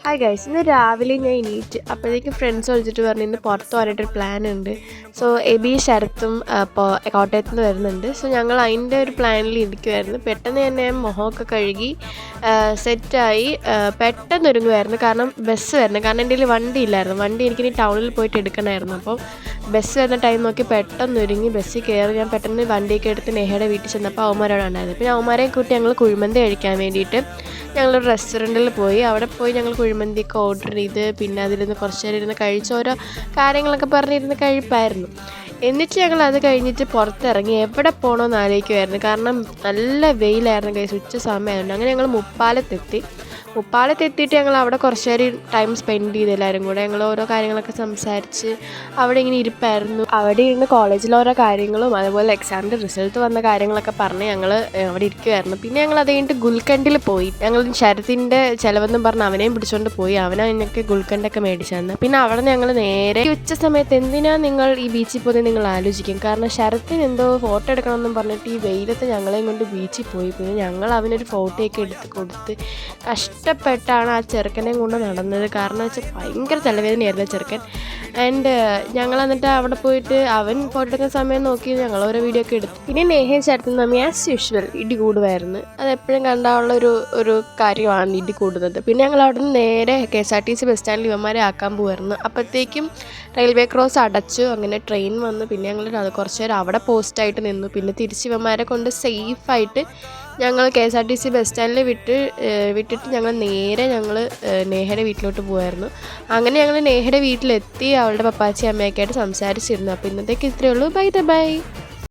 Hi guys, ഇന്ന് രാവിലെ ഞാൻ എണീറ്റ് അപ്പോഴേക്കും ഫ്രണ്ട്സ് വിളിച്ചിട്ട് പറഞ്ഞു ഇന്ന് പുറത്ത് പോകാനായിട്ടൊരു പ്ലാൻ ഉണ്ട്. സോ എബി ശരത്തും ഇപ്പോൾ കോട്ടയത്ത് നിന്ന് വരുന്നുണ്ട്. സോ ഞങ്ങൾ അതിൻ്റെ ഒരു പ്ലാനിൽ ഇരിക്കുമായിരുന്നു. പെട്ടെന്ന് തന്നെ മുഖമൊക്കെ കഴുകി സെറ്റായി പെട്ടെന്ന് ഒരുങ്ങുമായിരുന്നു. കാരണം ബസ് വരുന്നത്, കാരണം എൻ്റെ കയ്യിൽ വണ്ടി ഇല്ലായിരുന്നു. വണ്ടി എനിക്കിനി ടൗണിൽ പോയിട്ട് എടുക്കണമായിരുന്നു. അപ്പോൾ ബസ് വരുന്ന ടൈം നോക്കി പെട്ടെന്ന് ഒരുങ്ങി ബസ്സിൽ കയറി ഞാൻ പെട്ടെന്ന് വണ്ടിയൊക്കെ എടുത്ത് നെഹയുടെ വീട്ടിൽ ചെന്നപ്പോൾ അവന്മാരോട് ഉണ്ടായിരുന്നു. പിന്നെ അവന്മാരെയും കൂട്ടി ഞങ്ങൾ കുഴിമന്തി കഴിക്കാൻ വേണ്ടിയിട്ട് ഞങ്ങളൊരു റെസ്റ്റോറൻറ്റിൽ പോയി. അവിടെ പോയി ഞങ്ങൾ കുഴിമന്തിയൊക്കെ ഓർഡർ ചെയ്ത് പിന്നെ അതിലിരുന്ന് കുറച്ച് നേരം ഇരുന്ന് കഴിച്ച് ഓരോ കാര്യങ്ങളൊക്കെ പറഞ്ഞിരുന്ന് കഴിപ്പായിരുന്നു. എന്നിട്ട് ഞങ്ങൾ അത് കഴിഞ്ഞിട്ട് പുറത്തിറങ്ങി എവിടെ പോകണമെന്ന് ആലോചിക്കുമായിരുന്നു. കാരണം നല്ല വെയിലായിരുന്നു കൈസ്, ഉച്ച സമയമായിരുന്നു. അങ്ങനെ ഞങ്ങൾ മുപ്പാലത്തെത്തിയിട്ട് ഞങ്ങൾ അവിടെ കുറച്ച് നേരം ടൈം സ്പെൻഡ് ചെയ്ത് എല്ലാവരും കൂടെ. ഞങ്ങൾ ഓരോ കാര്യങ്ങളൊക്കെ സംസാരിച്ച് അവിടെ ഇങ്ങനെ ഇരിപ്പായിരുന്നു. അവിടെ ഇരുന്ന് കോളേജിലെ ഓരോ കാര്യങ്ങളും അതുപോലെ എക്സാമിൻ്റെ റിസൾട്ട് വന്ന കാര്യങ്ങളൊക്കെ പറഞ്ഞ് ഞങ്ങൾ അവിടെ ഇരിക്കുമായിരുന്നു. പിന്നെ ഞങ്ങൾ അത് കഴിഞ്ഞിട്ട് ഗുൽക്കണ്ടിൽ പോയി. ഞങ്ങൾ ശരത്തിൻ്റെ ചിലവെന്നും പറഞ്ഞ് അവനെയും പിടിച്ചുകൊണ്ട് പോയി. അവനൊക്കെ ഗുൽക്കണ്ടൊക്കെ മേടിച്ചു തന്നു. പിന്നെ അവിടെ ഞങ്ങൾ നേരെ ഉച്ച സമയത്ത് എന്തിനാണ് നിങ്ങൾ ഈ ബീച്ചിൽ പോയി നിങ്ങൾ ആലോചിക്കും. കാരണം ശരത്തിന് എന്തോ ഫോട്ടോ എടുക്കണമെന്നും പറഞ്ഞിട്ട് ഈ വെയിലത്ത് ഞങ്ങളെയും കൊണ്ട് ബീച്ചിൽ പോയി. പിന്നെ ഞങ്ങൾ അവനൊരു ഫോട്ടോയൊക്കെ എടുത്ത് കൊടുത്ത് കഷ്ടപ്പെട്ടാണ് ആ ചെറുക്കനെയും കൊണ്ട് നടന്നത്. കാരണം വെച്ചാൽ ഭയങ്കര തലവേദനയായിരുന്നു ചെറുക്കൻ. ആൻഡ് ഞങ്ങൾ എന്നിട്ട് അവിടെ പോയിട്ട് അവൻ ഫോട്ടോ എടുക്കുന്ന സമയം നോക്കി ഞങ്ങൾ ഓരോ വീഡിയോ ഒക്കെ എടുത്തു. പിന്നെ നെഹയും ശരത്തും തമ്മിൽ ആസ് യൂഷ്വൽ ഇടി കൂടുമായിരുന്നു. അതെപ്പോഴും കണ്ടാലുള്ള ഒരു കാര്യമാണ് ഇടി കൂടുന്നത്. പിന്നെ ഞങ്ങൾ അവിടെ നിന്ന് നേരെ KSRTC ബസ് സ്റ്റാൻഡിൽ ഇവന്മാരെ ആക്കാൻ പോകുമായിരുന്നു. അപ്പോഴത്തേക്കും റെയിൽവേ ക്രോസ് അടച്ചു. അങ്ങനെ ട്രെയിൻ വന്നു. പിന്നെ ഞങ്ങൾ കുറച്ച് നേരം അവിടെ പോസ്റ്റായിട്ട് നിന്നു. പിന്നെ തിരിച്ച് ഇവന്മാരെ കൊണ്ട് സേഫായിട്ട് ഞങ്ങൾ KSRTC ബസ് സ്റ്റാൻഡിൽ വിട്ടിട്ട് ഞങ്ങൾ നേരെ നേഹയുടെ വീട്ടിലോട്ട് പോകുമായിരുന്നു. അങ്ങനെ ഞങ്ങൾ നേഹയുടെ വീട്ടിലെത്തി അവളുടെ പപ്പാച്ചി അമ്മയൊക്കെ ആയിട്ട് സംസാരിച്ചിരുന്നു. അപ്പോൾ ഇന്നത്തേക്ക് ഇത്രയേ ഉള്ളൂ. ബൈ.